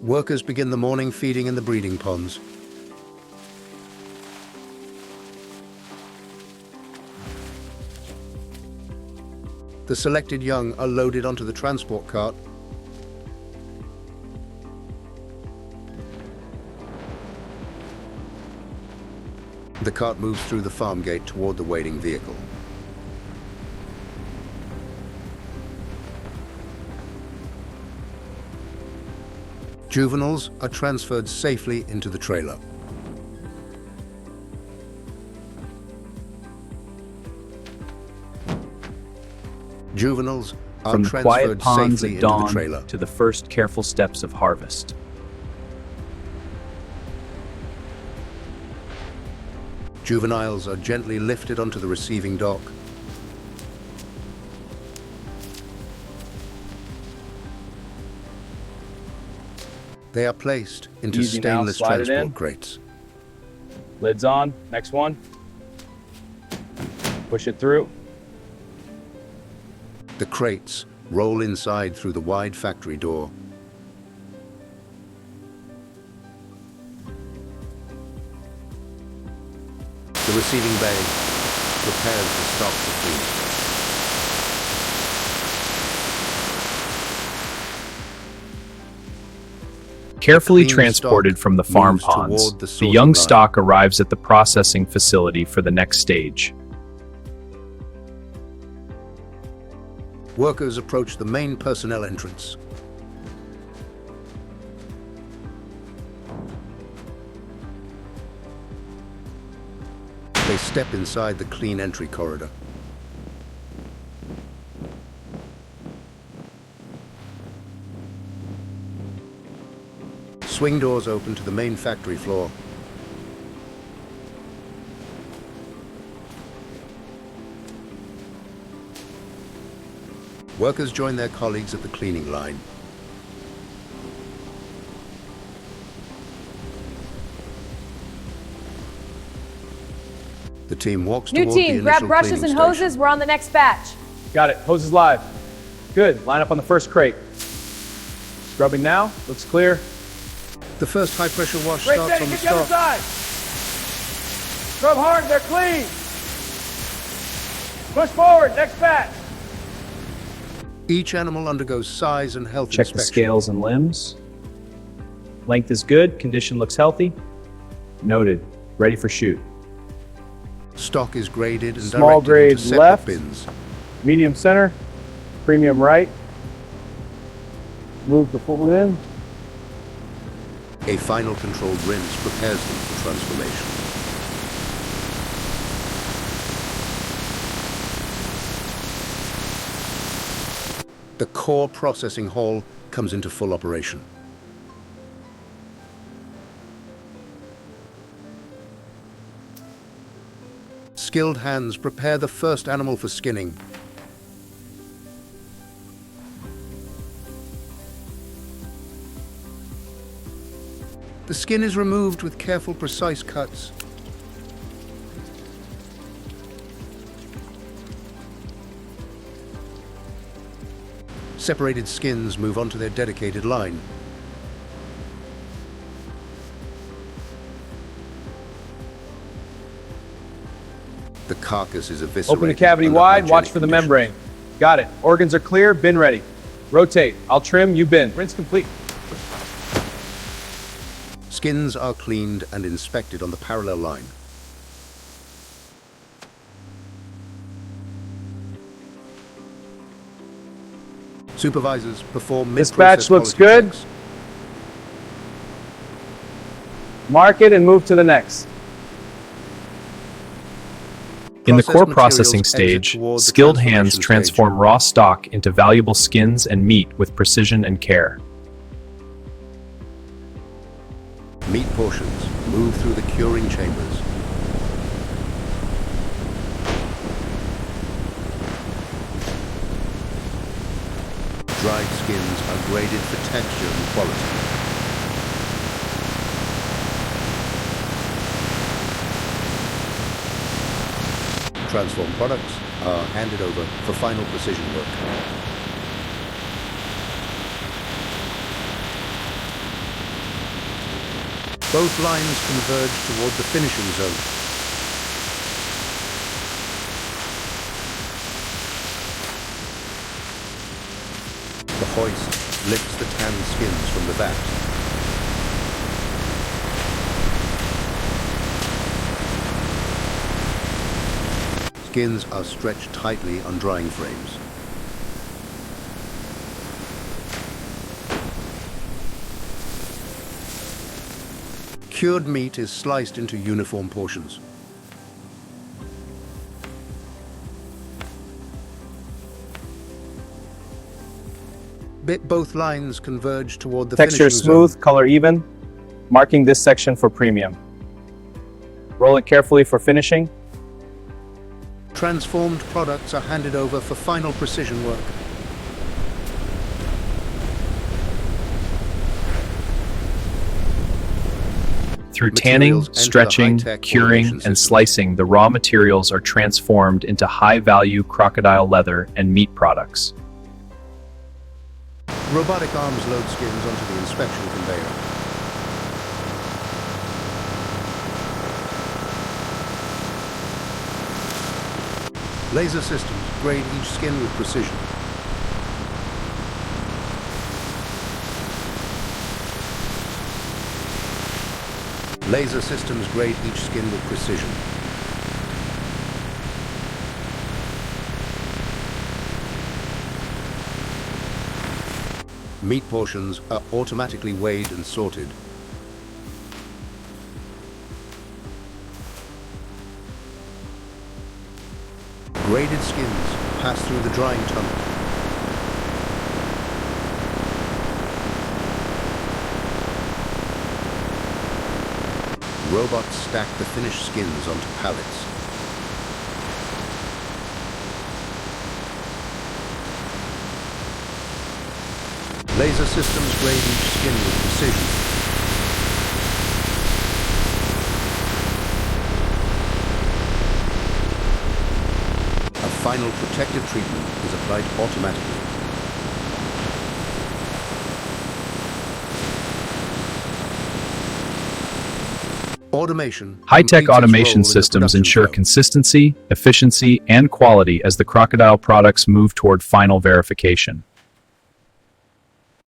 Workers begin the morning feeding in the breeding ponds. The selected young are loaded onto the transport cart. The cart moves through the farm gate toward the waiting vehicle. Juveniles are transferred safely into the trailer. Juveniles are From the quiet transferred ponds safely at into the dawn trailer. to the first careful steps of harvest. Juveniles are gently lifted onto the receiving dock. They are placed into Easy now, stainless slide it transport in. crates. Lid's on. Next one. Push it through. The crates roll inside through the wide factory door. The receiving bay prepares the stock for feed. Carefully clean transported stock from the farm moves ponds, toward the the sorting young line. stock arrives at the processing facility for the next stage. Workers approach the main personnel entrance. They step inside the clean entry corridor. Swing doors open to the main factory floor. Workers join their colleagues at the cleaning line. The team walks New toward the team, initial grab brushes cleaning and station. hoses. We're on the next batch. Got it. Hose is live. Good. Line up on the first crate. Scrubbing now. Looks clear. The first high-pressure wash Great, starts steady. on the Get the other stock. side. Scrub hard. They're clean. Push forward. Next batch. Each animal undergoes size and health Check the inspection. scales and limbs. Length is good, condition looks healthy. Noted. Ready for shoot. Stock is graded and Small directed grade into separate left. bins. Medium center. Premium right. Move the full in. A final controlled rinse prepares them for transformation. The core processing hall comes into full operation. Skilled hands prepare the first animal for skinning. The skin is removed with careful, precise cuts. Separated skins move onto their dedicated line. The carcass is eviscerated. Open the cavity under wide. Watch hygienic for the conditions. membrane. Got it. Organs are clear. Bin ready. Rotate. I'll trim. You bin. Rinse complete. Skins are cleaned and inspected on the parallel line. Supervisors perform This mid-process batch looks quality good. checks. Mark it and move to the next. In the core Processed processing materials exit stage, toward the skilled hands transformation transform stage. raw stock into valuable skins and meat with precision and care. Meat portions move through the curing chambers. Dried skins are graded for texture and quality. Transformed products are handed over for final precision work. Both lines converge toward the finishing zone. The hoist lifts the tanned skins from the vat. Skins are stretched tightly on drying frames. Cured meat is sliced into uniform portions. Both lines converge toward the Texture finishing smooth, zone. color even, marking this section for premium. Roll it carefully for finishing. Transformed products are handed over for final precision work. Through tanning, Materials enter the stretching, high-tech curing, automation and systems. slicing, the raw materials are transformed into high-value crocodile leather and meat products. Robotic arms load skins onto the inspection conveyor. Laser systems grade each skin with precision. Laser systems grade each skin with precision. Meat portions are automatically weighed and sorted. Graded skins pass through the drying tunnel. Robots stack the finished skins onto pallets. Laser systems grade each skin with precision. A final protective treatment is applied automatically. Automation. High-tech completes its automation role in the systems production ensure flow. consistency, efficiency, and quality as the crocodile products move toward final verification.